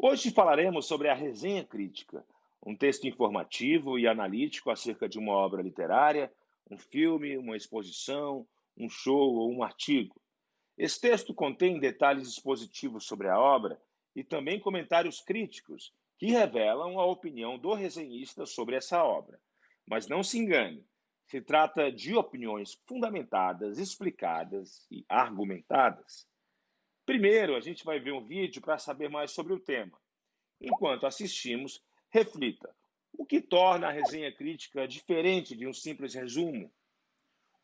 Hoje falaremos sobre a resenha crítica, um texto informativo e analítico acerca de uma obra literária, um filme, uma exposição, um show ou um artigo. Esse texto contém detalhes expositivos sobre a obra e também comentários críticos que revelam a opinião do resenhista sobre essa obra. Mas não se engane, se trata de opiniões fundamentadas, explicadas e argumentadas. Primeiro, a gente vai ver um vídeo para saber mais sobre o tema. Enquanto assistimos, reflita: o que torna a resenha crítica diferente de um simples resumo?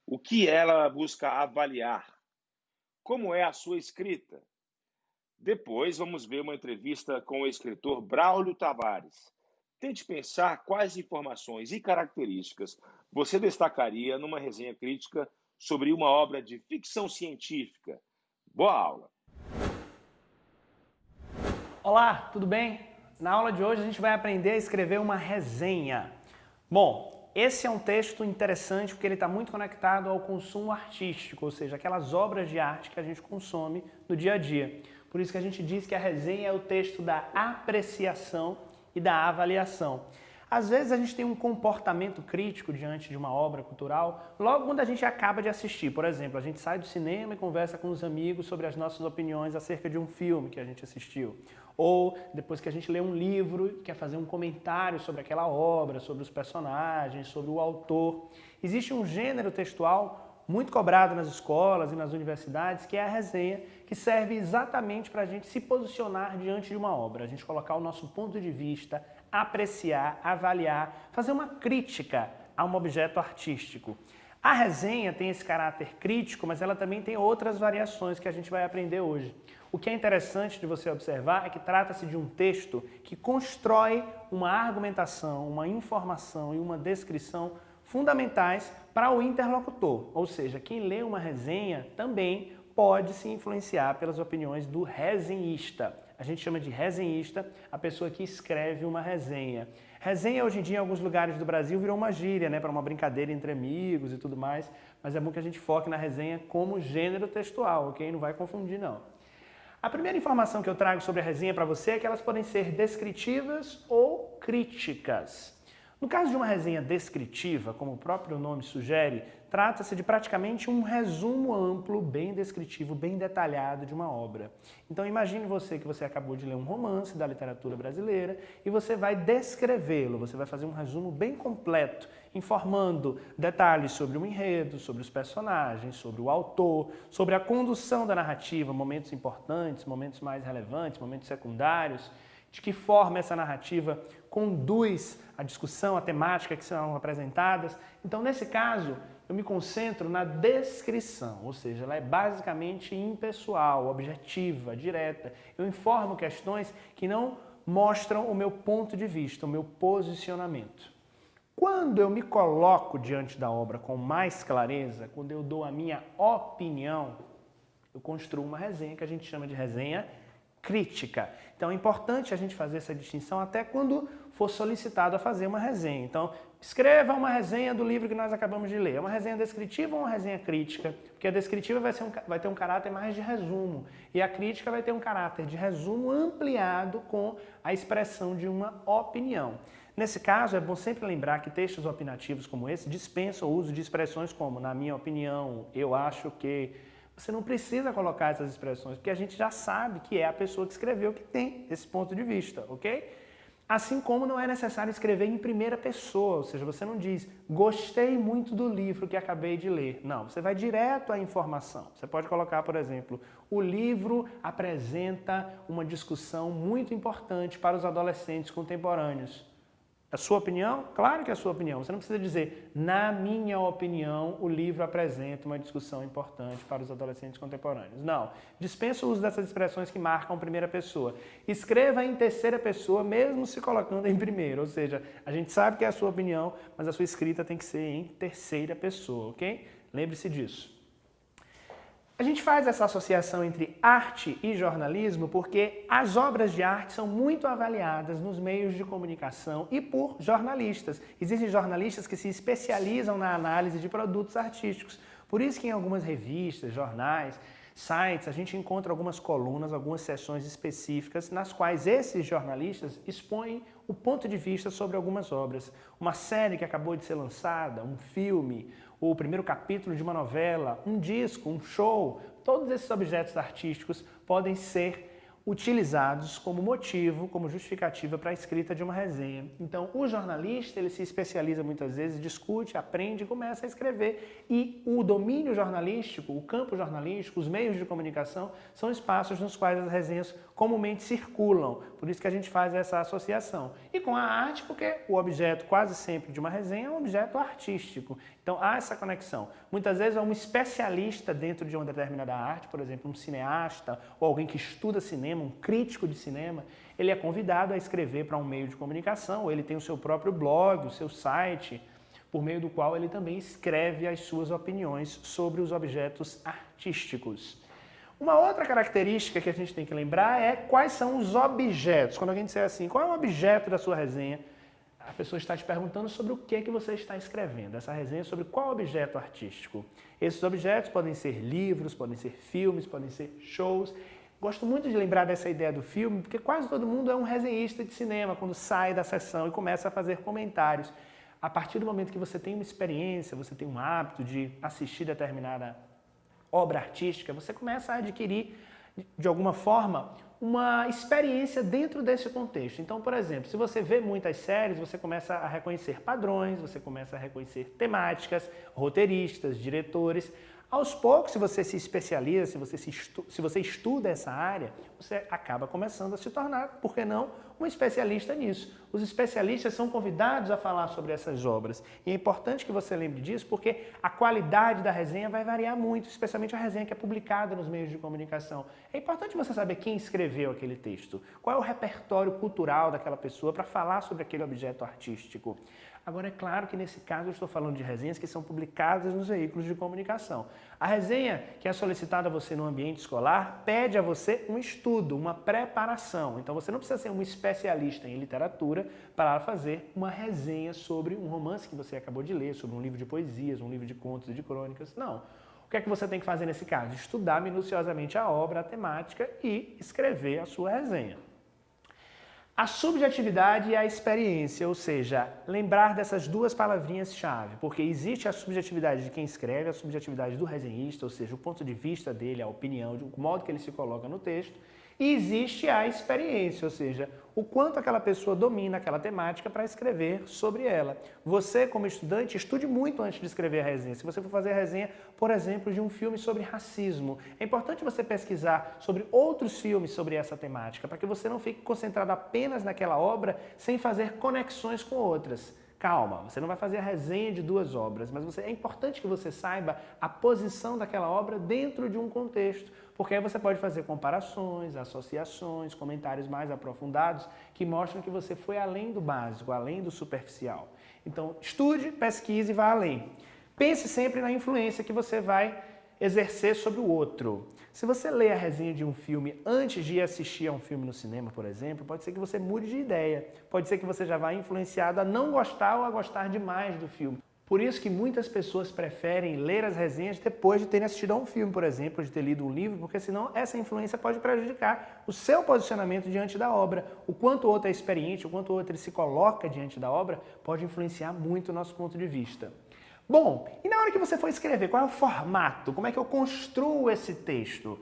O que ela busca avaliar? Como é a sua escrita? Depois, vamos ver uma entrevista com o escritor Braulio Tavares. Tente pensar quais informações e características você destacaria numa resenha crítica sobre uma obra de ficção científica. Boa aula! Olá, tudo bem? Na aula de hoje a gente vai aprender a escrever uma resenha. Bom, esse é um texto interessante porque ele está muito conectado ao consumo artístico, ou seja, aquelas obras de arte que a gente consome no dia a dia. Por isso que a gente diz que a resenha é o texto da apreciação e da avaliação. Às vezes a gente tem um comportamento crítico diante de uma obra cultural logo quando a gente acaba de assistir. Por exemplo, a gente sai do cinema e conversa com os amigos sobre as nossas opiniões acerca de um filme que a gente assistiu. Ou depois que a gente lê um livro e quer fazer um comentário sobre aquela obra, sobre os personagens, sobre o autor. Existe um gênero textual muito cobrado nas escolas e nas universidades, que é a resenha, que serve exatamente para a gente se posicionar diante de uma obra, a gente colocar o nosso ponto de vista, apreciar, avaliar, fazer uma crítica a um objeto artístico. A resenha tem esse caráter crítico, mas ela também tem outras variações que a gente vai aprender hoje. O que é interessante de você observar é que trata-se de um texto que constrói uma argumentação, uma informação e uma descrição fundamentais para o interlocutor, ou seja, quem lê uma resenha também pode se influenciar pelas opiniões do resenhista. A gente chama de resenhista a pessoa que escreve uma resenha. Resenha hoje em dia em alguns lugares do Brasil virou uma gíria, né, para uma brincadeira entre amigos e tudo mais, mas é bom que a gente foque na resenha como gênero textual, ok? Não vai confundir não. A primeira informação que eu trago sobre a resenha para você é que elas podem ser descritivas ou críticas. No caso de uma resenha descritiva, como o próprio nome sugere, trata-se de praticamente um resumo amplo, bem descritivo, bem detalhado de uma obra. Então imagine você que você acabou de ler um romance da literatura brasileira e você vai descrevê-lo, você vai fazer um resumo bem completo, informando detalhes sobre o enredo, sobre os personagens, sobre o autor, sobre a condução da narrativa, momentos importantes, momentos mais relevantes, momentos secundários, de que forma essa narrativa conduz a discussão, a temática que são apresentadas. Então, nesse caso, eu me concentro na descrição, ou seja, ela é basicamente impessoal, objetiva, direta. Eu informo questões que não mostram o meu ponto de vista, o meu posicionamento. Quando eu me coloco diante da obra com mais clareza, quando eu dou a minha opinião, eu construo uma resenha que a gente chama de resenha crítica. Então é importante a gente fazer essa distinção até quando for solicitado a fazer uma resenha. Então, escreva uma resenha do livro que nós acabamos de ler. É uma resenha descritiva ou uma resenha crítica? Porque a descritiva vai ter um caráter mais de resumo e a crítica vai ter um caráter de resumo ampliado com a expressão de uma opinião. Nesse caso, é bom sempre lembrar que textos opinativos como esse dispensam o uso de expressões como na minha opinião, eu acho que... Você não precisa colocar essas expressões, porque a gente já sabe que é a pessoa que escreveu que tem esse ponto de vista, ok? Assim como não é necessário escrever em primeira pessoa, ou seja, você não diz, gostei muito do livro que acabei de ler. Não, você vai direto à informação. Você pode colocar, por exemplo, o livro apresenta uma discussão muito importante para os adolescentes contemporâneos. A sua opinião? Claro que é a sua opinião. Você não precisa dizer, na minha opinião, o livro apresenta uma discussão importante para os adolescentes contemporâneos. Não. Dispensa o uso dessas expressões que marcam primeira pessoa. Escreva em terceira pessoa, mesmo se colocando em primeira. Ou seja, a gente sabe que é a sua opinião, mas a sua escrita tem que ser em terceira pessoa, ok? Lembre-se disso. A gente faz essa associação entre arte e jornalismo porque as obras de arte são muito avaliadas nos meios de comunicação e por jornalistas. Existem jornalistas que se especializam na análise de produtos artísticos. Por isso que em algumas revistas, jornais, sites, a gente encontra algumas colunas, algumas seções específicas nas quais esses jornalistas expõem o ponto de vista sobre algumas obras. Uma série que acabou de ser lançada, um filme, o primeiro capítulo de uma novela, um disco, um show, todos esses objetos artísticos podem ser utilizados como motivo, como justificativa para a escrita de uma resenha. Então, o jornalista, ele se especializa muitas vezes, discute, aprende e começa a escrever. E o domínio jornalístico, o campo jornalístico, os meios de comunicação, são espaços nos quais as resenhas comumente circulam. Por isso que a gente faz essa associação. E com a arte, porque o objeto quase sempre de uma resenha é um objeto artístico. Então, há essa conexão. Muitas vezes é um especialista dentro de uma determinada arte, por exemplo, um cineasta ou alguém que estuda cinema, um crítico de cinema, ele é convidado a escrever para um meio de comunicação, ou ele tem o seu próprio blog, o seu site, por meio do qual ele também escreve as suas opiniões sobre os objetos artísticos. Uma outra característica que a gente tem que lembrar é quais são os objetos. Quando alguém disser assim, qual é o objeto da sua resenha? A pessoa está te perguntando sobre o que você está escrevendo. Essa resenha é sobre qual objeto artístico. Esses objetos podem ser livros, podem ser filmes, podem ser shows. Gosto muito de lembrar dessa ideia do filme, porque quase todo mundo é um resenhista de cinema quando sai da sessão e começa a fazer comentários. A partir do momento que você tem uma experiência, você tem um hábito de assistir determinada obra artística, você começa a adquirir, de alguma forma, uma experiência dentro desse contexto. Então, por exemplo, se você vê muitas séries, você começa a reconhecer padrões, você começa a reconhecer temáticas, roteiristas, diretores. Aos poucos, se você se especializa, se você estuda essa área, você acaba começando a se tornar, por que não, um especialista nisso. Os especialistas são convidados a falar sobre essas obras. E é importante que você lembre disso, porque a qualidade da resenha vai variar muito, especialmente a resenha que é publicada nos meios de comunicação. É importante você saber quem escreveu aquele texto, qual é o repertório cultural daquela pessoa para falar sobre aquele objeto artístico. Agora, é claro que nesse caso eu estou falando de resenhas que são publicadas nos veículos de comunicação. A resenha que é solicitada a você no ambiente escolar pede a você um estudo, uma preparação. Então você não precisa ser um especialista em literatura para fazer uma resenha sobre um romance que você acabou de ler, sobre um livro de poesias, um livro de contos e de crônicas. Não. O que é que você tem que fazer nesse caso? Estudar minuciosamente a obra, a temática e escrever a sua resenha. A subjetividade e a experiência, ou seja, lembrar dessas duas palavrinhas-chave, porque existe a subjetividade de quem escreve, a subjetividade do resenhista, ou seja, o ponto de vista dele, a opinião, o modo que ele se coloca no texto, e existe a experiência, ou seja, o quanto aquela pessoa domina aquela temática para escrever sobre ela. Você, como estudante, estude muito antes de escrever a resenha. Se você for fazer a resenha, por exemplo, de um filme sobre racismo, é importante você pesquisar sobre outros filmes sobre essa temática, para que você não fique concentrado apenas naquela obra sem fazer conexões com outras. Calma, você não vai fazer a resenha de duas obras, mas é importante que você saiba a posição daquela obra dentro de um contexto, porque aí você pode fazer comparações, associações, comentários mais aprofundados que mostram que você foi além do básico, além do superficial. Então, estude, pesquise e vá além. Pense sempre na influência que você vai exercer sobre o outro. Se você lê a resenha de um filme antes de ir assistir a um filme no cinema, por exemplo, pode ser que você mude de ideia. Pode ser que você já vá influenciado a não gostar ou a gostar demais do filme. Por isso que muitas pessoas preferem ler as resenhas depois de terem assistido a um filme, por exemplo, de ter lido um livro, porque senão essa influência pode prejudicar o seu posicionamento diante da obra. O quanto o outro é experiente, o quanto o outro ele se coloca diante da obra, pode influenciar muito o nosso ponto de vista. Bom, e na hora que você for escrever, qual é o formato? Como é que eu construo esse texto?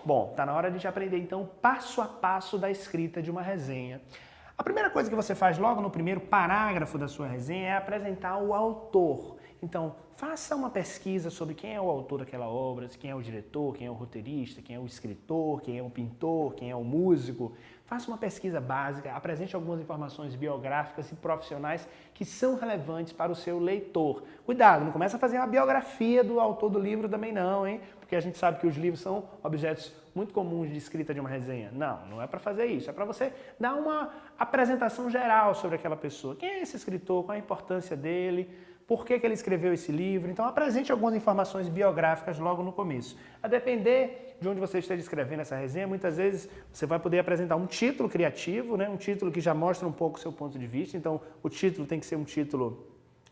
Bom, está na hora de a gente aprender então passo a passo da escrita de uma resenha. A primeira coisa que você faz logo no primeiro parágrafo da sua resenha é apresentar o autor. Então, faça uma pesquisa sobre quem é o autor daquela obra, quem é o diretor, quem é o roteirista, quem é o escritor, quem é o pintor, quem é o músico. Faça uma pesquisa básica, apresente algumas informações biográficas e profissionais que são relevantes para o seu leitor. Cuidado, não começa a fazer uma biografia do autor do livro também não, hein? Porque a gente sabe que os livros são objetos muito comuns de escrita de uma resenha. Não, não é para fazer isso. É para você dar uma apresentação geral sobre aquela pessoa. Quem é esse escritor? Qual a importância dele? Por que ele escreveu esse livro? Então, apresente algumas informações biográficas logo no começo. A depender de onde você esteja escrevendo essa resenha, muitas vezes você vai poder apresentar um título criativo, né? Um título que já mostra um pouco o seu ponto de vista. Então, o título tem que ser um título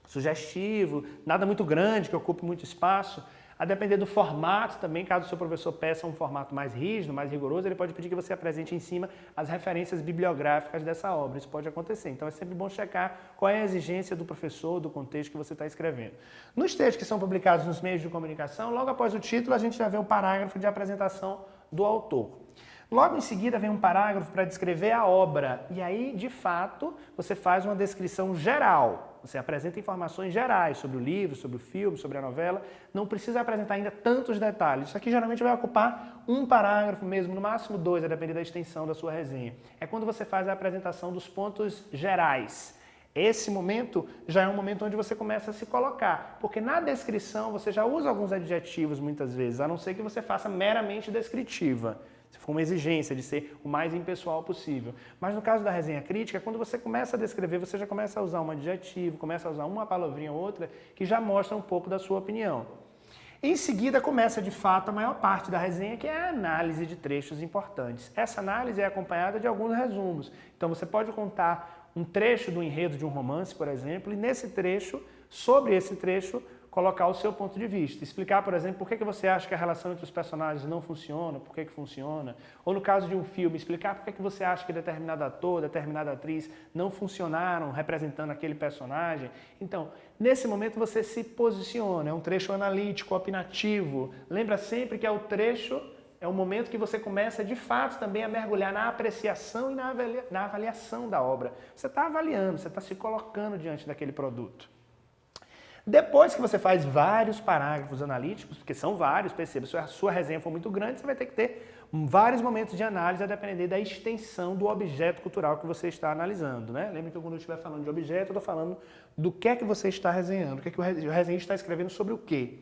sugestivo, nada muito grande, que ocupe muito espaço. A depender do formato também, caso o seu professor peça um formato mais rígido, mais rigoroso, ele pode pedir que você apresente em cima as referências bibliográficas dessa obra. Isso pode acontecer. Então é sempre bom checar qual é a exigência do professor, do contexto que você está escrevendo. Nos textos que são publicados nos meios de comunicação, logo após o título, a gente já vê o parágrafo de apresentação do autor. Logo em seguida vem um parágrafo para descrever a obra, e aí, de fato, você faz uma descrição geral. Você apresenta informações gerais sobre o livro, sobre o filme, sobre a novela. Não precisa apresentar ainda tantos detalhes. Isso aqui geralmente vai ocupar um parágrafo mesmo, no máximo 2, a depender da extensão da sua resenha. É quando você faz a apresentação dos pontos gerais. Esse momento já é um momento onde você começa a se colocar, porque na descrição você já usa alguns adjetivos muitas vezes, a não ser que você faça meramente descritiva. Se for uma exigência de ser o mais impessoal possível. Mas no caso da resenha crítica, quando você começa a descrever, você já começa a usar um adjetivo, começa a usar uma palavrinha ou outra que já mostra um pouco da sua opinião. Em seguida, começa de fato a maior parte da resenha, que é a análise de trechos importantes. Essa análise é acompanhada de alguns resumos. Então você pode contar um trecho do enredo de um romance, por exemplo, e nesse trecho, sobre esse trecho, colocar o seu ponto de vista. Explicar, por exemplo, por que você acha que a relação entre os personagens não funciona, por que funciona. Ou no caso de um filme, explicar por que você acha que determinado ator, determinada atriz não funcionaram representando aquele personagem. Então, nesse momento você se posiciona, é um trecho analítico, opinativo. Lembra sempre que é o trecho, é o momento que você começa de fato também a mergulhar na apreciação e na avaliação da obra. Você está avaliando, você está se colocando diante daquele produto. Depois que você faz vários parágrafos analíticos, porque são vários, perceba, se a sua resenha for muito grande, você vai ter que ter vários momentos de análise a depender da extensão do objeto cultural que você está analisando, né? Lembre que quando eu estiver falando de objeto, eu estou falando do que é que você está resenhando, o que é que o resenhista está escrevendo sobre o quê.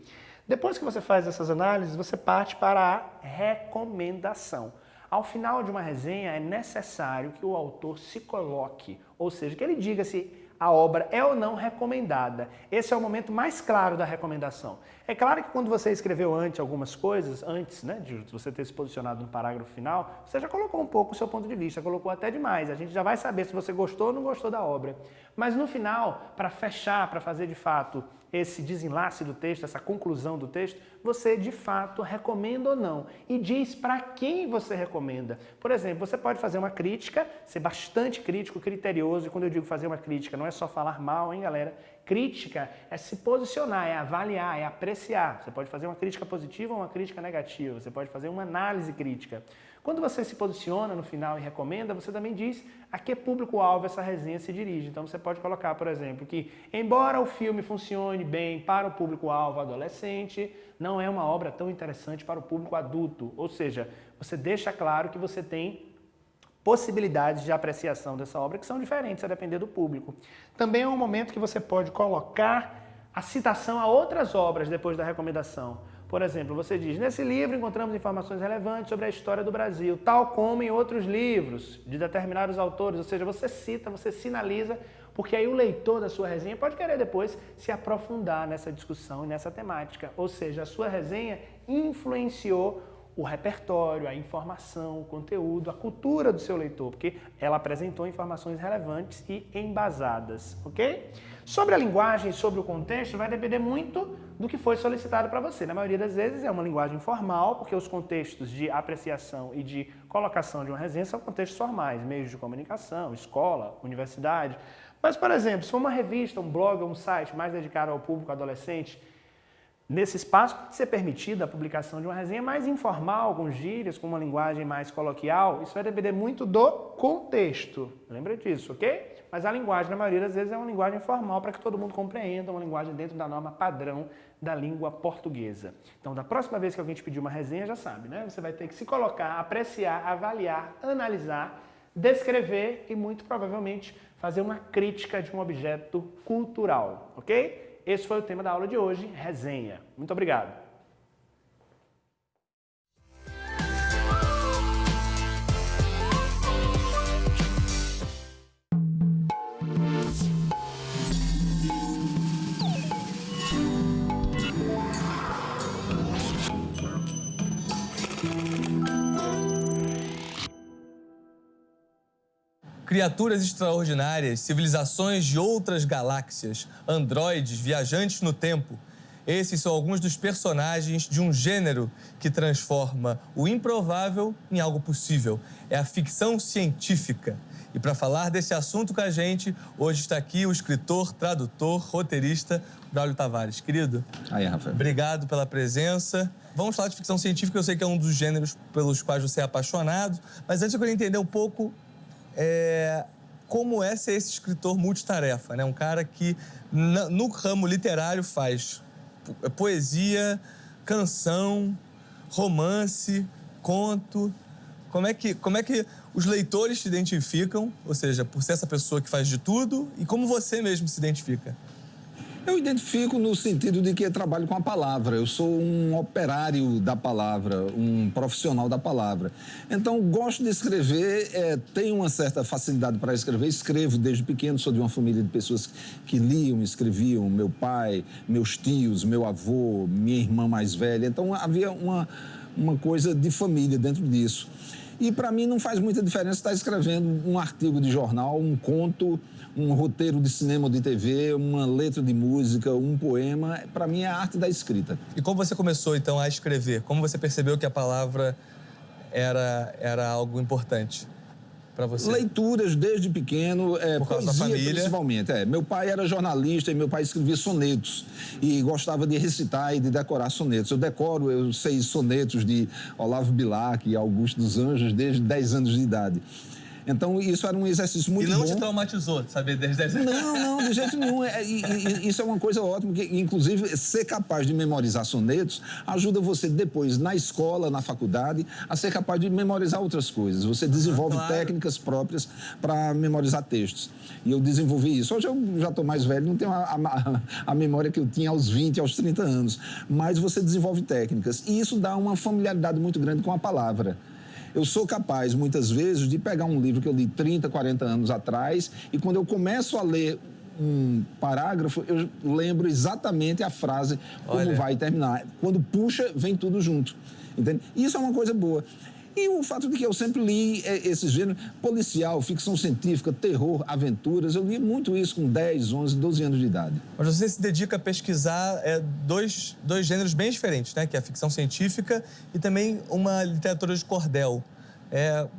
Depois que você faz essas análises, você parte para a recomendação. Ao final de uma resenha, é necessário que o autor se coloque, ou seja, que ele diga se a obra é ou não recomendada. Esse é o momento mais claro da recomendação. É claro que quando você escreveu antes algumas coisas, antes, né, de você ter se posicionado no parágrafo final, você já colocou um pouco o seu ponto de vista, colocou até demais. A gente já vai saber se você gostou ou não gostou da obra. Mas no final, para fechar, para fazer de fato esse desenlace do texto, essa conclusão do texto, você de fato recomenda ou não. E diz para quem você recomenda. Por exemplo, você pode fazer uma crítica, ser bastante crítico, criterioso, e quando eu digo fazer uma crítica, não é só falar mal, hein, galera? Crítica é se posicionar, é avaliar, é apreciar. Você pode fazer uma crítica positiva ou uma crítica negativa, você pode fazer uma análise crítica. Quando você se posiciona no final e recomenda, você também diz a que público-alvo essa resenha se dirige. Então você pode colocar, por exemplo, que embora o filme funcione bem para o público-alvo adolescente, não é uma obra tão interessante para o público adulto. Ou seja, você deixa claro que você tem possibilidades de apreciação dessa obra que são diferentes a depender do público. Também é um momento que você pode colocar a citação a outras obras depois da recomendação. Por exemplo, você diz, nesse livro encontramos informações relevantes sobre a história do Brasil, tal como em outros livros de determinados autores, ou seja, você cita, você sinaliza, porque aí o leitor da sua resenha pode querer depois se aprofundar nessa discussão e nessa temática. Ou seja, a sua resenha influenciou o repertório, a informação, o conteúdo, a cultura do seu leitor, porque ela apresentou informações relevantes e embasadas, ok? Sobre a linguagem e sobre o contexto, vai depender muito do que foi solicitado para você. Na maioria das vezes é uma linguagem formal, porque os contextos de apreciação e de colocação de uma resenha são contextos formais, meios de comunicação, escola, universidade. Mas, por exemplo, se for uma revista, um blog ou um site mais dedicado ao público adolescente, nesse espaço pode ser permitida a publicação de uma resenha mais informal, com gírias, com uma linguagem mais coloquial. Isso vai depender muito do contexto. Lembra disso, ok? Mas a linguagem, na maioria das vezes, é uma linguagem formal para que todo mundo compreenda, uma linguagem dentro da norma padrão da língua portuguesa. Então, da próxima vez que alguém te pedir uma resenha, já sabe, né? Você vai ter que se colocar, apreciar, avaliar, analisar, descrever e, muito provavelmente, fazer uma crítica de um objeto cultural, ok? Esse foi o tema da aula de hoje, resenha. Muito obrigado. Criaturas extraordinárias, civilizações de outras galáxias, androides, viajantes no tempo. Esses são alguns dos personagens de um gênero que transforma o improvável em algo possível. É a ficção científica. E para falar desse assunto com a gente, hoje está aqui o escritor, tradutor, roteirista, Braulio Tavares. Querido, aí, Rafael, obrigado pela presença. Vamos falar de ficção científica, eu sei que é um dos gêneros pelos quais você é apaixonado, mas antes eu queria entender um pouco como é ser esse escritor multitarefa, né? Um cara que no ramo literário faz poesia, canção, romance, conto. Como é que os leitores te identificam, ou seja, por ser essa pessoa que faz de tudo, e como você mesmo se identifica? Eu identifico no sentido de que eu trabalho com a palavra. Eu sou um operário da palavra, um profissional da palavra. Então, gosto de escrever, tenho uma certa facilidade para escrever. Escrevo desde pequeno, sou de uma família de pessoas que liam, escreviam. Meu pai, meus tios, meu avô, minha irmã mais velha. Então, havia uma coisa de família dentro disso. E, para mim, não faz muita diferença estar escrevendo um artigo de jornal, um conto, um roteiro de cinema ou de TV, uma letra de música, um poema. Para mim, é a arte da escrita. E como você começou, então, a escrever? Como você percebeu que a palavra era algo importante para você? Leituras desde pequeno, por causa da poesia família. Principalmente. Meu pai era jornalista e meu pai escrevia sonetos e gostava de recitar e de decorar sonetos. Eu sei sonetos de Olavo Bilac e Augusto dos Anjos desde 10 anos de idade. Então, isso era um exercício muito bom. E não te traumatizou, saber desde 10 anos? Não, de jeito nenhum. Isso é uma coisa ótima, que, inclusive, ser capaz de memorizar sonetos ajuda você depois, na escola, na faculdade, a ser capaz de memorizar outras coisas. Você desenvolve técnicas próprias para memorizar textos. E eu desenvolvi isso. Hoje eu já estou mais velho, não tenho a memória que eu tinha aos 20, aos 30 anos. Mas você desenvolve técnicas. E isso dá uma familiaridade muito grande com a palavra. Eu sou capaz, muitas vezes, de pegar um livro que eu li 30, 40 anos atrás e quando eu começo a ler um parágrafo, eu lembro exatamente a frase, como vai terminar. Quando puxa, vem tudo junto. Entende? Isso é uma coisa boa. E o fato de que eu sempre li esse gênero policial, ficção científica, terror, aventuras, eu li muito isso com 10, 11, 12 anos de idade. Mas você se dedica a pesquisar dois gêneros bem diferentes, né? Que é a ficção científica e também uma literatura de cordel.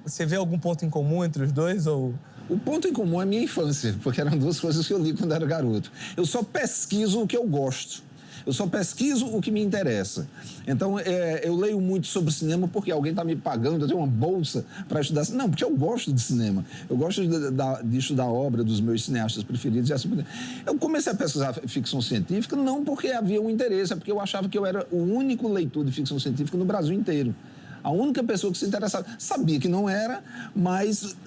Você vê algum ponto em comum entre os dois ou... O ponto em comum é a minha infância, porque eram duas coisas que eu li quando era garoto. Eu só pesquiso o que eu gosto. Eu só pesquiso o que me interessa. Então, eu leio muito sobre cinema porque alguém está me pagando, eu tenho uma bolsa para estudar. Não, porque eu gosto de cinema. Eu gosto de estudar a obra dos meus cineastas preferidos e assim por diante. Eu comecei a pesquisar ficção científica não porque havia um interesse, é porque eu achava que eu era o único leitor de ficção científica no Brasil inteiro. A única pessoa que se interessava, sabia que não era, mas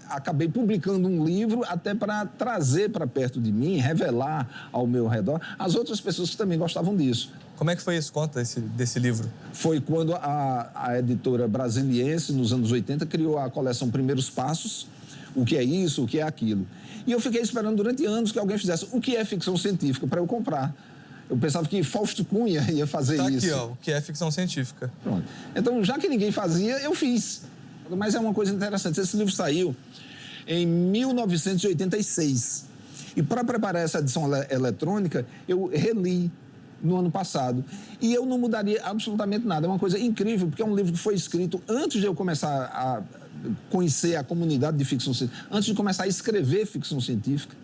acabei publicando um livro até para trazer para perto de mim, revelar ao meu redor as outras pessoas que também gostavam disso. Como é que foi isso? Conta desse livro. Foi quando a editora brasiliense, nos anos 80, criou a coleção Primeiros Passos, o que é isso, o que é aquilo. E eu fiquei esperando durante anos que alguém fizesse o que é ficção científica para eu comprar. Eu pensava que Fausto Cunha ia fazer isso. Tá aqui, ó, o que é ficção científica. Pronto. Então, já que ninguém fazia, eu fiz. Mas é uma coisa interessante. Esse livro saiu em 1986. E para preparar essa edição eletrônica, eu reli no ano passado. E eu não mudaria absolutamente nada. É uma coisa incrível, porque é um livro que foi escrito antes de eu começar a conhecer a comunidade de ficção científica, antes de começar a escrever ficção científica.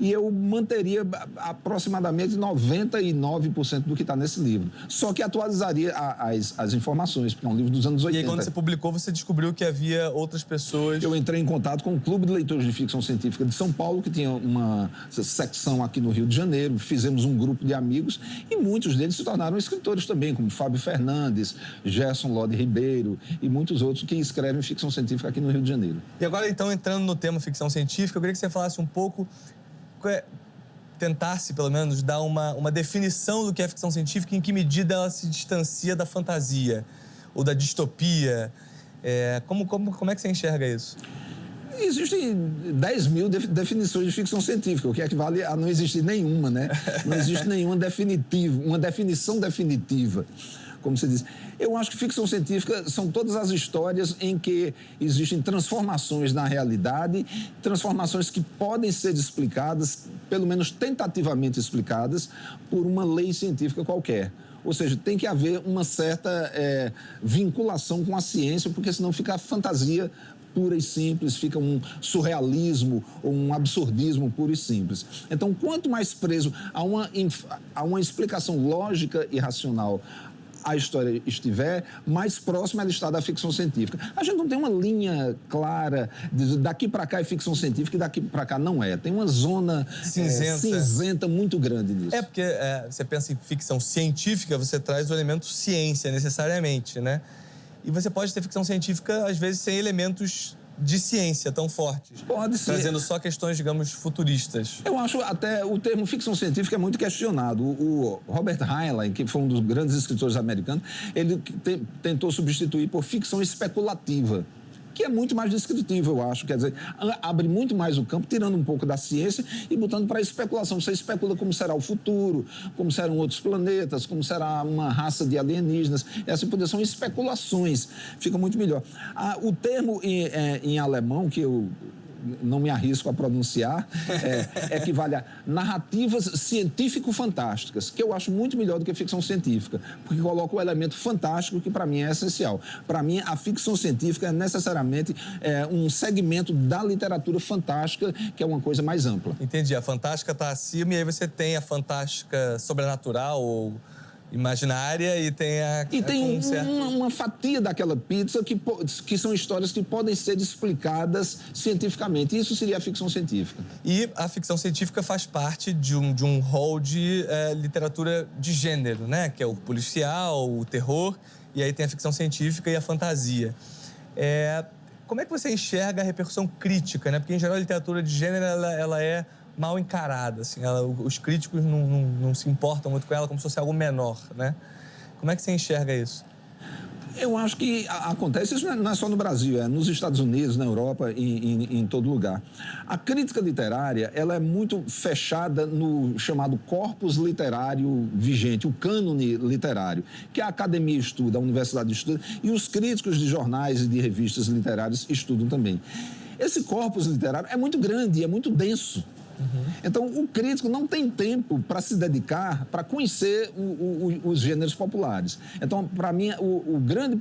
E eu manteria aproximadamente 99% do que está nesse livro. Só que atualizaria as informações, porque é um livro dos anos 80. E aí, quando você publicou, você descobriu que havia outras pessoas... Eu entrei em contato com o Clube de Leitores de Ficção Científica de São Paulo, que tinha uma secção aqui no Rio de Janeiro. Fizemos um grupo de amigos e muitos deles se tornaram escritores também, como Fábio Fernandes, Gerson Lode Ribeiro e muitos outros que escrevem ficção científica aqui no Rio de Janeiro. E agora, então, entrando no tema ficção científica, eu queria que você falasse um pouco... tentasse, pelo menos, dar uma definição do que é ficção científica e em que medida ela se distancia da fantasia ou da distopia. Como é que você enxerga isso? Existem 10 mil definições de ficção científica, o que equivale a não existir nenhuma, né? Não existe nenhuma definitiva, uma definição definitiva. como se diz. Eu acho que ficção científica são todas as histórias em que existem transformações na realidade, transformações que podem ser explicadas, pelo menos tentativamente explicadas, por uma lei científica qualquer. Ou seja, tem que haver uma certa vinculação com a ciência, porque senão fica a fantasia pura e simples, fica um surrealismo ou um absurdismo puro e simples. Então, quanto mais preso a uma explicação lógica e racional a história estiver, mais próxima ela está da ficção científica. A gente não tem uma linha clara de daqui para cá é ficção científica e daqui para cá não é. Tem uma zona cinzenta muito grande nisso. É porque você pensa em ficção científica, você traz o elemento ciência necessariamente, né? E você pode ter ficção científica, às vezes, sem elementos de ciência tão fortes. Pode ser. Trazendo só questões, digamos, futuristas. Eu acho até o termo ficção científica é muito questionado. O Robert Heinlein, que foi um dos grandes escritores americanos, ele tentou substituir por ficção especulativa, que é muito mais descritivo, eu acho. Quer dizer, abre muito mais o campo, tirando um pouco da ciência e botando para a especulação. Você especula como será o futuro, como serão outros planetas, como será uma raça de alienígenas. Essas são especulações. Fica muito melhor. O termo em alemão, que eu não me arrisco a pronunciar, equivale a narrativas científico-fantásticas, que eu acho muito melhor do que ficção científica, porque coloca o elemento fantástico, que para mim é essencial. Para mim, a ficção científica é necessariamente um segmento da literatura fantástica, que é uma coisa mais ampla. Entendi. A fantástica está acima e aí você tem a fantástica sobrenatural ou imaginária e tem uma fatia daquela pizza que são histórias que podem ser explicadas cientificamente. Isso seria a ficção científica. E a ficção científica faz parte de um rol de literatura de gênero, né? Que é o policial, o terror, e aí tem a ficção científica e a fantasia. Como é que você enxerga a repercussão crítica, né? Porque, em geral, a literatura de gênero, ela é mal encarada, assim, os críticos não se importam muito com ela como se fosse algo menor, né? Como é que você enxerga isso? Eu acho que acontece, isso não é só no Brasil, é nos Estados Unidos, na Europa, em todo lugar. A crítica literária, ela é muito fechada no chamado corpus literário vigente, o cânone literário, que a academia estuda, a universidade estuda, e os críticos de jornais e de revistas literárias estudam também. Esse corpus literário é muito grande, é muito denso. Então, o crítico não tem tempo para se dedicar, para conhecer os gêneros populares. Então, para mim, o grande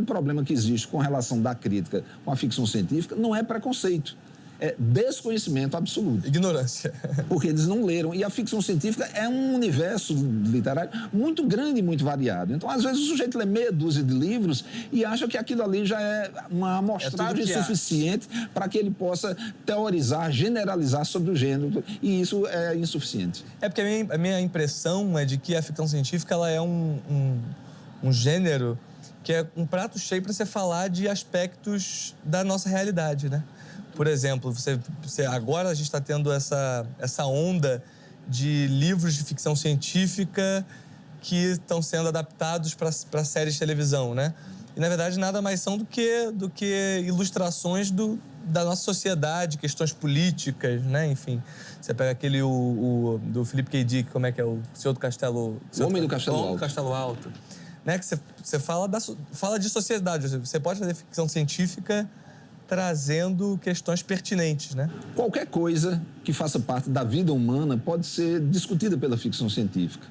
problema que existe com relação da crítica com a ficção científica não é preconceito. É desconhecimento absoluto. Ignorância. Porque eles não leram. E a ficção científica é um universo literário muito grande e muito variado. Então, às vezes, o sujeito lê meia dúzia de livros e acha que aquilo ali já é uma amostragem suficiente para que ele possa teorizar, generalizar sobre o gênero. E isso é insuficiente. É porque a minha impressão é de que a ficção científica ela é um gênero que é um prato cheio para você falar de aspectos da nossa realidade, né? Por exemplo, agora a gente está tendo essa onda de livros de ficção científica que estão sendo adaptados para séries de televisão, né? E, na verdade, nada mais são do que ilustrações da nossa sociedade, questões políticas, né? Enfim, você pega aquele do Philip K. Dick, como é que é? O Senhor do Castelo... O Homem do Castelo Alto. Castelo Alto. Né? Que você fala de sociedade. Você pode fazer ficção científica trazendo questões pertinentes, né? Qualquer coisa que faça parte da vida humana pode ser discutida pela ficção científica.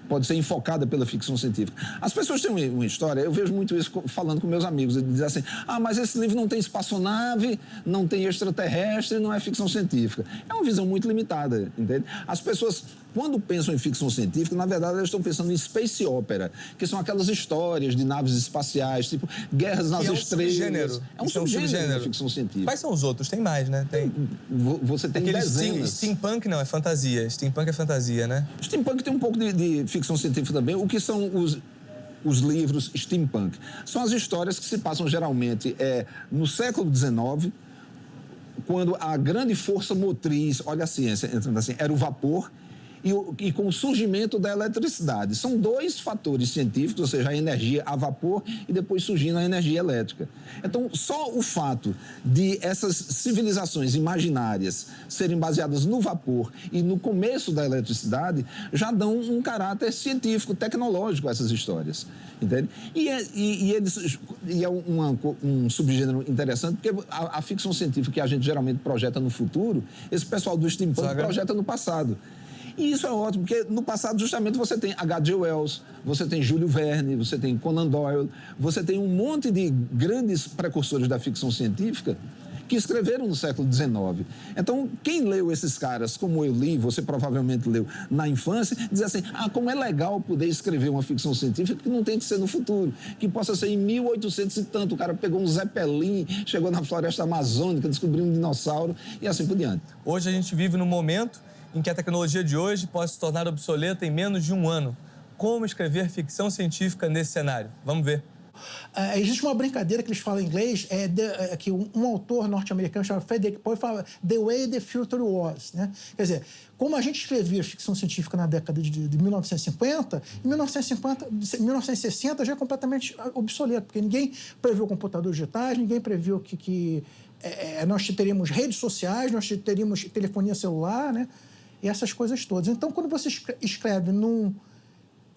Pode ser enfocada pela ficção científica. As pessoas têm uma história, eu vejo muito isso falando com meus amigos, eles dizem assim, mas esse livro não tem espaçonave, não tem extraterrestre, não é ficção científica. É uma visão muito limitada, entende? As pessoas, quando pensam em ficção científica, na verdade, elas estão pensando em space opera, que são aquelas histórias de naves espaciais, tipo Guerras nas Estrelas. É um subgênero da ficção científica. Quais são os outros? Tem mais, né? Você tem dezenas. Steampunk não, é fantasia. Steampunk é fantasia, né? Steampunk tem um pouco de ficção científica também. O que são os livros steampunk? São as histórias que se passam geralmente no século XIX, quando a grande força motriz, olha a ciência, entrando assim, era o vapor, e com o surgimento da eletricidade. São dois fatores científicos, ou seja, a energia a vapor e depois surgindo a energia elétrica. Então, só o fato de essas civilizações imaginárias serem baseadas no vapor e no começo da eletricidade já dão um caráter científico, tecnológico a essas histórias, entende? E é um subgênero interessante, porque a ficção científica que a gente geralmente projeta no futuro, esse pessoal do steampunk projeta no passado. E isso é ótimo, porque no passado justamente você tem H.G. Wells, você tem Júlio Verne, você tem Conan Doyle, você tem um monte de grandes precursores da ficção científica que escreveram no século XIX. Então, quem leu esses caras, como eu li, você provavelmente leu na infância, diz assim, como é legal poder escrever uma ficção científica que não tem que ser no futuro, que possa ser em 1800 e tanto. O cara pegou um Zeppelin, chegou na floresta amazônica, descobriu um dinossauro e assim por diante. Hoje a gente vive num momento em que a tecnologia de hoje pode se tornar obsoleta em menos de um ano. Como escrever ficção científica nesse cenário? Vamos ver. Existe uma brincadeira que eles falam em inglês, que um autor norte-americano chamado Frederick Poe fala The Way the Future Was, né? Quer dizer, como a gente escrevia ficção científica na década de 1950, em 1960 já é completamente obsoleto, porque ninguém previu computadores digitais, ninguém previu que nós teríamos redes sociais, nós teríamos telefonia celular, né? E essas coisas todas. Então, quando você escreve num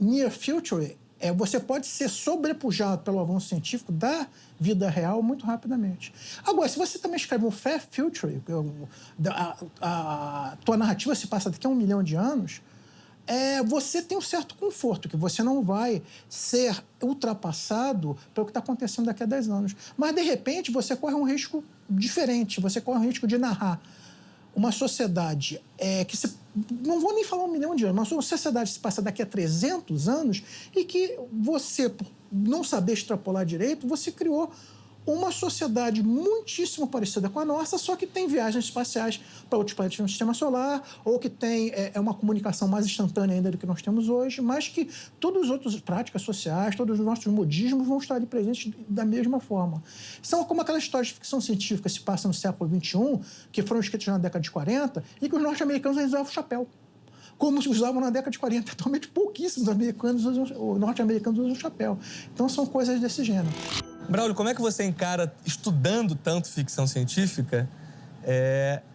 near future, você pode ser sobrepujado pelo avanço científico da vida real muito rapidamente. Agora, se você também escreve um far future, a tua narrativa se passa daqui a 1 milhão de anos, você tem um certo conforto, que você não vai ser ultrapassado pelo que está acontecendo daqui a 10 anos. Mas, de repente, você corre um risco diferente, você corre um risco de narrar uma sociedade não vou nem falar 1 milhão de anos, mas uma sociedade que se passa daqui a 300 anos e que você, por não saber extrapolar direito, você criou uma sociedade muitíssimo parecida com a nossa, só que tem viagens espaciais para outros planetas no sistema solar, ou que tem uma comunicação mais instantânea ainda do que nós temos hoje, mas que todas as outras práticas sociais, todos os nossos modismos vão estar ali presentes da mesma forma. São como aquelas histórias de ficção científica que se passam no século XXI, que foram escritas na década de 40, e que os norte-americanos usavam chapéu, como se usavam na década de 40. Atualmente, pouquíssimos norte-americanos usam chapéu. Então, são coisas desse gênero. Braulio, como é que você encara, estudando tanto ficção científica,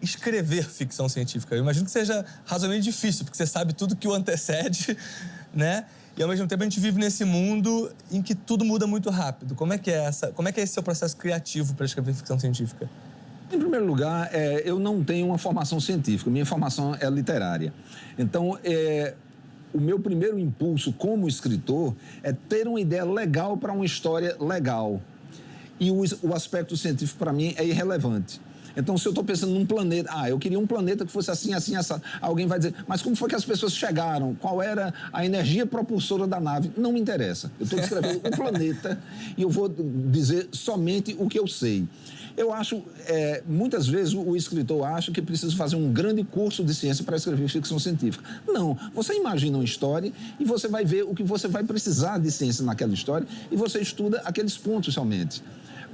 escrever ficção científica? Eu imagino que seja razoavelmente difícil, porque você sabe tudo que o antecede, né? E, ao mesmo tempo, a gente vive nesse mundo em que tudo muda muito rápido. Como é que é esse seu processo criativo para escrever ficção científica? Em primeiro lugar, eu não tenho uma formação científica, minha formação é literária. Então, o meu primeiro impulso como escritor é ter uma ideia legal para uma história legal. E o aspecto científico, para mim, é irrelevante. Então, se eu estou pensando num planeta, eu queria um planeta que fosse assim, assim, assim. Alguém vai dizer, mas como foi que as pessoas chegaram? Qual era a energia propulsora da nave? Não me interessa. Eu estou descrevendo um planeta e eu vou dizer somente o que eu sei. Eu acho, muitas vezes o escritor acha que precisa fazer um grande curso de ciência para escrever ficção científica. Não, você imagina uma história e você vai ver o que você vai precisar de ciência naquela história e você estuda aqueles pontos somente.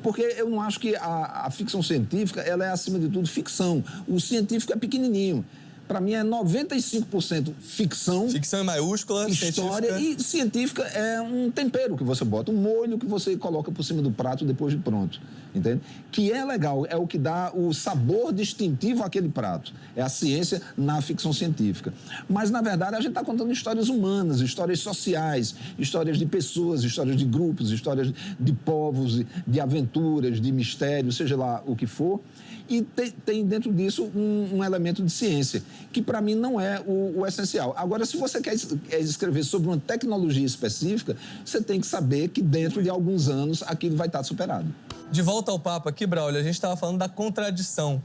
Porque eu não acho que a ficção científica, ela é, acima de tudo, ficção. O científico é pequenininho. Para mim, é 95% ficção. Ficção em maiúscula, história científica. E científica é um tempero que você bota, um molho que você coloca por cima do prato depois de pronto, entende? Que é legal, é o que dá o sabor distintivo àquele prato. É a ciência na ficção científica. Mas, na verdade, a gente está contando histórias humanas, histórias sociais, histórias de pessoas, histórias de grupos, histórias de povos, de aventuras, de mistérios, seja lá o que for. E tem dentro disso um elemento de ciência, que para mim não é o essencial. Agora, se você quer escrever sobre uma tecnologia específica, você tem que saber que dentro de alguns anos aquilo vai estar superado. De volta ao papo aqui, Braulio, a gente estava falando da contradição.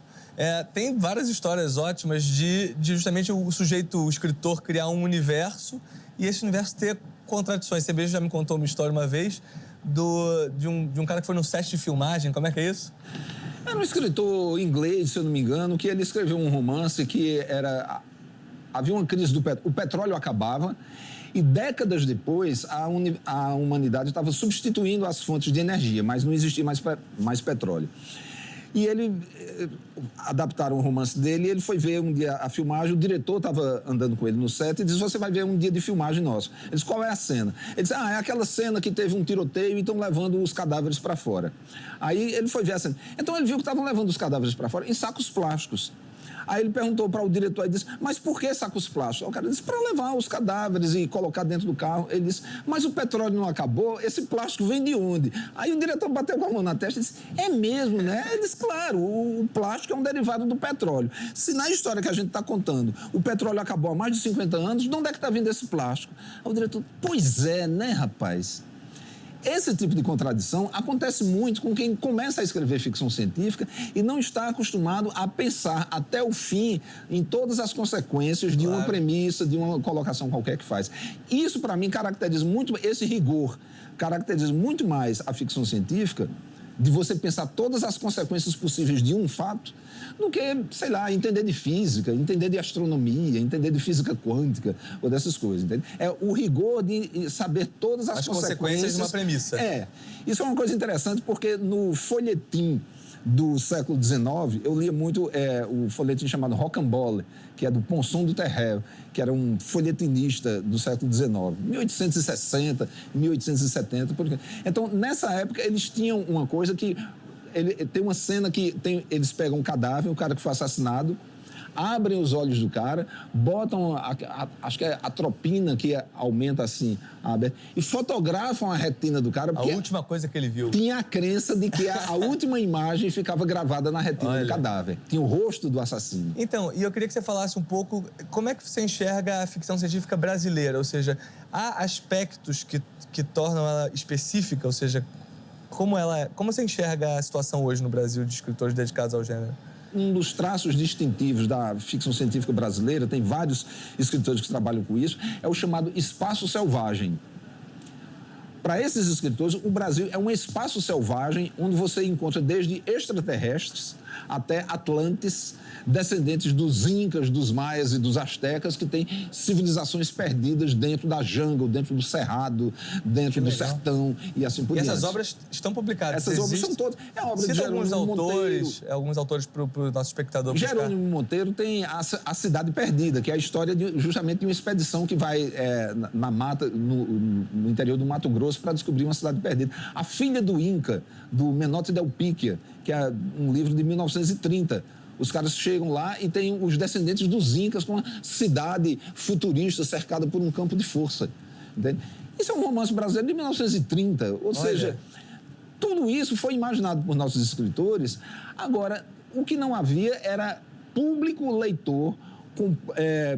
Tem várias histórias ótimas de justamente o sujeito, o escritor, criar um universo e esse universo ter contradições. Você mesmo já me contou uma história uma vez de um cara que foi no set de filmagem. Como é que é isso? Era um escritor inglês, se eu não me engano, que ele escreveu um romance que havia uma crise o petróleo acabava e décadas depois a humanidade estava substituindo as fontes de energia, mas não existia mais petróleo. E ele adaptaram o romance dele e ele foi ver um dia a filmagem, o diretor estava andando com ele no set e disse, você vai ver um dia de filmagem nosso. Ele disse, qual é a cena? Ele disse, é aquela cena que teve um tiroteio e estão levando os cadáveres para fora. Aí ele foi ver a cena. Então ele viu que estavam levando os cadáveres para fora em sacos plásticos. Aí ele perguntou para o diretor e disse, mas por que sacos plásticos? O cara disse, para levar os cadáveres e colocar dentro do carro. Ele disse, mas o petróleo não acabou? Esse plástico vem de onde? Aí o diretor bateu com a mão na testa e disse, é mesmo, né? Ele disse, claro, o plástico é um derivado do petróleo. Se na história que a gente está contando, o petróleo acabou há mais de 50 anos, de onde é que está vindo esse plástico? Aí o diretor, pois é, né, rapaz? Esse tipo de contradição acontece muito com quem começa a escrever ficção científica e não está acostumado a pensar até o fim em todas as consequências de uma premissa, de uma colocação qualquer que faz. Isso, para mim, caracteriza muito, esse rigor caracteriza muito mais a ficção científica, de você pensar todas as consequências possíveis de um fato, do que, sei lá, entender de física, entender de astronomia, entender de física quântica, ou dessas coisas, entende? É o rigor de saber todas as consequências de uma premissa. Isso é uma coisa interessante, porque no folhetim do século XIX, eu lia muito o folhetim chamado Rocambole, que é do Ponson du Terreiro, que era um folhetinista do século XIX, 1860, 1870. Então, nessa época, eles tinham uma coisa que... tem uma cena que eles pegam um cadáver, o cara que foi assassinado, abrem os olhos do cara, botam, acho que é atropina, que aumenta assim, e fotografam a retina do cara. A última coisa que ele viu. Tinha a crença de que a última imagem ficava gravada na retina do cadáver. Tinha o rosto do assassino. Então, e eu queria que você falasse um pouco como é que você enxerga a ficção científica brasileira, ou seja, há aspectos que tornam ela específica, ou seja, como você enxerga a situação hoje no Brasil de escritores dedicados ao gênero? Um dos traços distintivos da ficção científica brasileira, tem vários escritores que trabalham com isso, é o chamado espaço selvagem. Para esses escritores, o Brasil é um espaço selvagem onde você encontra desde extraterrestres até atlantes, descendentes dos incas, dos maias e dos astecas, que têm civilizações perdidas dentro da jungle, dentro do cerrado, dentro do sertão e assim por diante. E essas obras estão publicadas? Essas obras são todas. É a obra de Jerônimo Monteiro. Alguns autores para o nosso espectador buscar. Jerônimo Monteiro tem a Cidade Perdida, que é a história justamente de uma expedição que vai na mata, no interior do Mato Grosso, para descobrir uma cidade perdida. A Filha do Inca, do Menotti Del Picchia, que é um livro de 1930. Os caras chegam lá e tem os descendentes dos Incas com uma cidade futurista cercada por um campo de força. Entende? Isso é um romance brasileiro de 1930. Ou seja, tudo isso foi imaginado por nossos escritores. Agora, o que não havia era público leitor com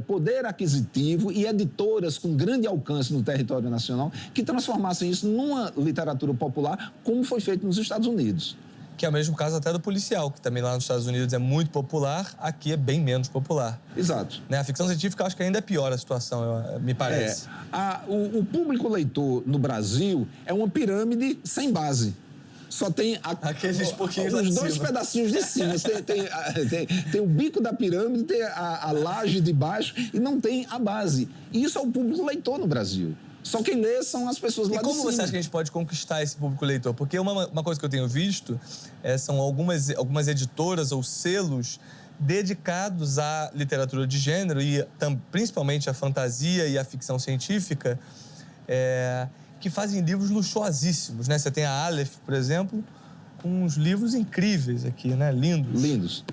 poder aquisitivo e editoras com grande alcance no território nacional que transformassem isso numa literatura popular, como foi feito nos Estados Unidos. Que é o mesmo caso até do policial, que também lá nos Estados Unidos é muito popular, aqui é bem menos popular. Exato. A ficção científica, eu acho que ainda é pior a situação, me parece. O público leitor no Brasil é uma pirâmide sem base. Só tem aqueles pouquinhos os dois pedacinhos de cima. Tem o bico da pirâmide, tem a laje de baixo e não tem a base. E isso é o público leitor no Brasil. Só quem lê são as pessoas lá de cima. E como você acha que a gente pode conquistar esse público leitor? Porque uma coisa que eu tenho visto são algumas editoras ou selos dedicados à literatura de gênero e principalmente à fantasia e à ficção científica, que fazem livros luxuosíssimos, né? Você tem a Aleph, por exemplo, com uns livros incríveis aqui, né? Lindos. Lindos.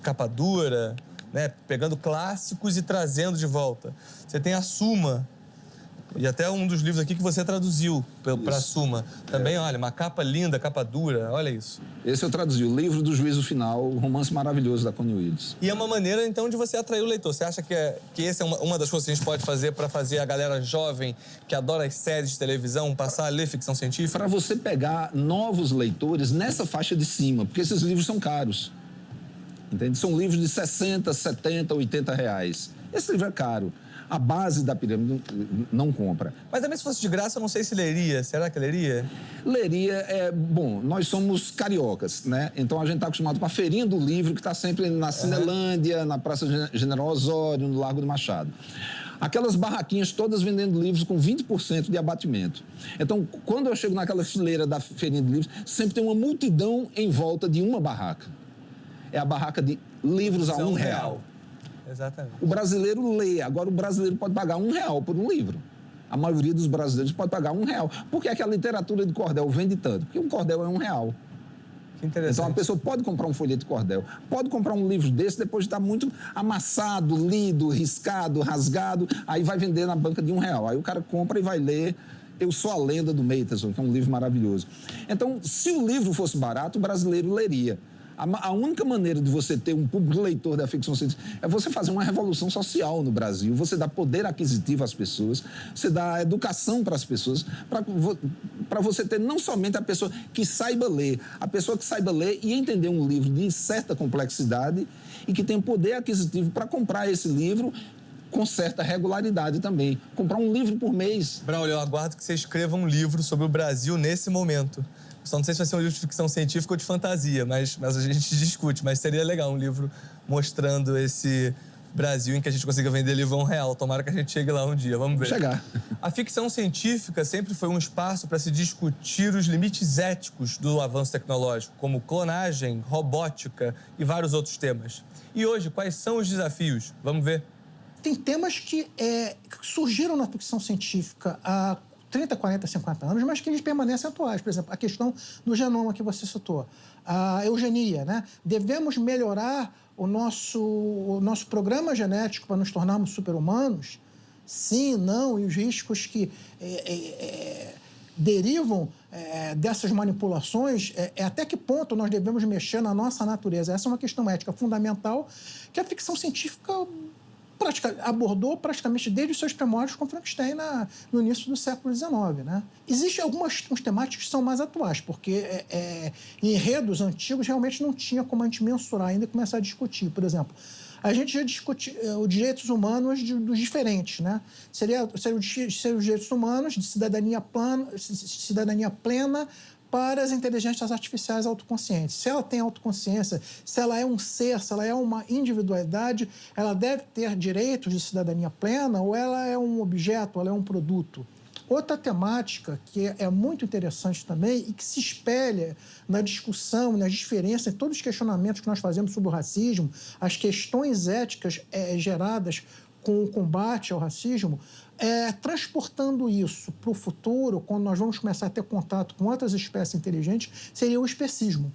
Capa dura, né? Pegando clássicos e trazendo de volta. Você tem a Suma, e até um dos livros aqui que você traduziu para a Suma. Também, olha, uma capa linda, capa dura, olha isso. Esse eu traduzi, o Livro do Juízo Final, o romance maravilhoso da Connie Willis. E é uma maneira, então, de você atrair o leitor. Você acha que essa é uma das coisas que a gente pode fazer para fazer a galera jovem, que adora as séries de televisão, passar a ler ficção científica? Para você pegar novos leitores nessa faixa de cima, porque esses livros são caros. Entende? São livros de 60, 70, 80 reais. Esse livro é caro. A base da pirâmide não compra. Mas também se fosse de graça, eu não sei se leria. Será que leria? Leria, bom, nós somos cariocas, né? Então a gente está acostumado com a feirinha do livro, que está sempre na Cinelândia, na Praça General Osório, no Largo do Machado. Aquelas barraquinhas todas vendendo livros com 20% de abatimento. Então, quando eu chego naquela fileira da feirinha de livros, sempre tem uma multidão em volta de uma barraca. É a barraca de livros a R$1. Exatamente. O brasileiro lê, agora o brasileiro pode pagar R$1 por um livro. A maioria dos brasileiros pode pagar R$1. Por que é que a literatura de cordel vende tanto? Porque um cordel é R$1. Que interessante. Então a pessoa pode comprar um folheto de cordel, pode comprar um livro desse depois de estar muito amassado, lido, riscado, rasgado, aí vai vender na banca de R$1. Aí o cara compra e vai ler Eu Sou a Lenda do Matheson, que é um livro maravilhoso. Então, se o livro fosse barato, o brasileiro leria. A única maneira de você ter um público leitor da ficção científica é você fazer uma revolução social no Brasil, você dá poder aquisitivo às pessoas, você dá educação para as pessoas, para você ter não somente a pessoa que saiba ler, a pessoa que saiba ler e entender um livro de certa complexidade e que tenha poder aquisitivo para comprar esse livro com certa regularidade também. Comprar um livro por mês. Braulio, eu aguardo que você escreva um livro sobre o Brasil nesse momento. Só não sei se vai ser um livro de ficção científica ou de fantasia, mas a gente discute. Mas seria legal um livro mostrando esse Brasil em que a gente consiga vender livro a R$1. Tomara que a gente chegue lá um dia, vamos ver. Chegar. A ficção científica sempre foi um espaço para se discutir os limites éticos do avanço tecnológico, como clonagem, robótica e vários outros temas. E hoje, quais são os desafios? Vamos ver. Tem temas que surgiram na ficção científica há 30, 40, 50 anos, mas que eles permanecem atuais. Por exemplo, a questão do genoma que você citou, a eugenia, né? Devemos melhorar o nosso programa genético para nos tornarmos super-humanos? Sim, não, e os riscos que derivam dessas manipulações, até que ponto nós devemos mexer na nossa natureza? Essa é uma questão ética fundamental que a ficção científica abordou praticamente desde os seus primórdios com Frankenstein no início do século XIX. Né? Existem algumas temáticas que são mais atuais, porque em enredos antigos realmente não tinha como a gente mensurar ainda e começar a discutir. Por exemplo, a gente já discute os direitos humanos dos diferentes. Né? Seria os direitos humanos de cidadania plena para as inteligências artificiais autoconscientes. Se ela tem autoconsciência, se ela é um ser, se ela é uma individualidade, ela deve ter direitos de cidadania plena ou ela é um objeto, ela é um produto. Outra temática que é muito interessante também e que se espelha na discussão, nas diferenças, em todos os questionamentos que nós fazemos sobre o racismo, as questões éticas geradas com o combate ao racismo, transportando isso para o futuro, quando nós vamos começar a ter contato com outras espécies inteligentes, seria o especismo.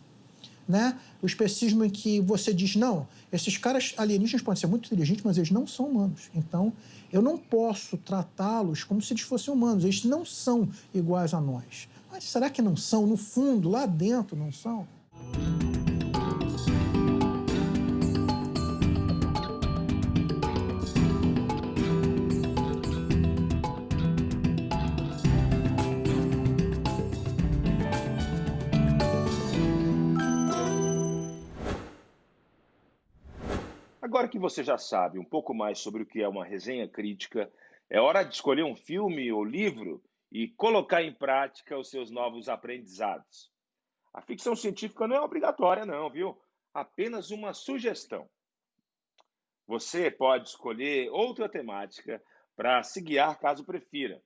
Né? O especismo em que você diz, não, esses caras alienígenas podem ser muito inteligentes, mas eles não são humanos. Então, eu não posso tratá-los como se eles fossem humanos. Eles não são iguais a nós. Mas será que não são? No fundo, lá dentro, não são? Agora que você já sabe um pouco mais sobre o que é uma resenha crítica, é hora de escolher um filme ou livro e colocar em prática os seus novos aprendizados. A ficção científica não é obrigatória não, viu? Apenas uma sugestão. Você pode escolher outra temática para se guiar caso prefira.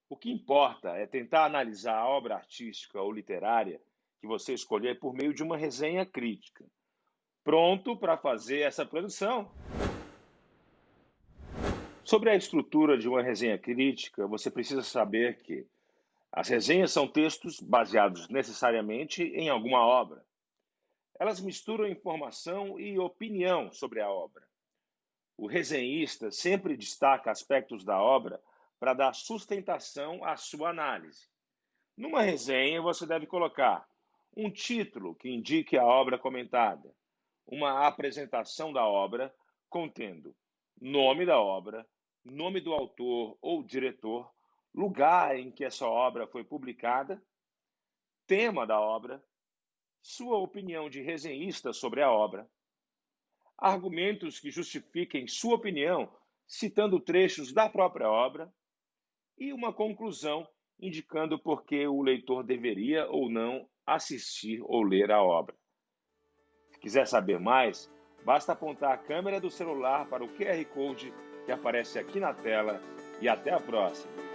O que importa é tentar analisar a obra artística ou literária que você escolher por meio de uma resenha crítica. Pronto para fazer essa produção? Sobre a estrutura de uma resenha crítica, você precisa saber que as resenhas são textos baseados necessariamente em alguma obra. Elas misturam informação e opinião sobre a obra. O resenhista sempre destaca aspectos da obra para dar sustentação à sua análise. Numa resenha, você deve colocar um título que indique a obra comentada, uma apresentação da obra contendo nome da obra, nome do autor ou diretor, lugar em que essa obra foi publicada, tema da obra, sua opinião de resenhista sobre a obra, argumentos que justifiquem sua opinião citando trechos da própria obra e uma conclusão indicando por que o leitor deveria ou não assistir ou ler a obra. Se quiser saber mais, Basta apontar a câmera do celular para o QR Code que aparece aqui na tela e até a próxima!